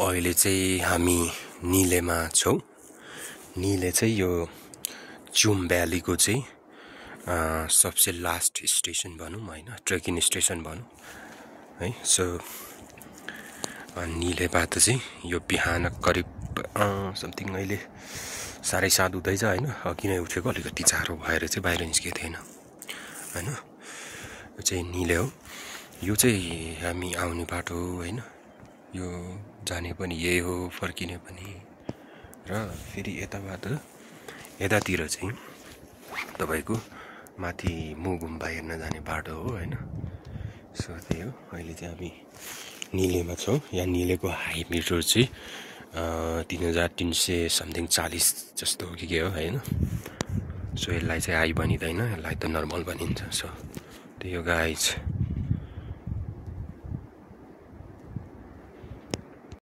अहिले चाहिँ हामी निलेमा छौँ। निले चाहिँ यो चुम भ्यालीको चाहिँ सबसे लास्ट स्टेसन भनौँ हैन, ट्रेकिङ स्टेसन भनौँ है। सो निलेबाट चाहिँ यो बिहान करिब समथिङ अहिले 7:30 हुँदैछ हैन। अघि नै उठेको, अलिकति जाडो भएर चाहिँ बाहिर निस्केको थिएन हैन। यो चाहिँ निले हो। यो चाहिँ हामी आउने बाटो हो हैन। यो जाने पनि यही हो, फर्किने पनि। र फेरि यतातिर चाहिँ तपाईको माथि मुगुम्बा हेर्न जाने बाटो हो हैन। सो त्यही हो। अहिले चाहिँ हामी निलेमा छौँ। यहाँ निलेको हाइमिटर चाहिँ 3300 समथिङ 40 जस्तो हो कि के हो हैन। सो यसलाई चाहिँ हाई भनिँदैन, यसलाई त नर्मल भनिन्छ। सो त्यही हो गाइज।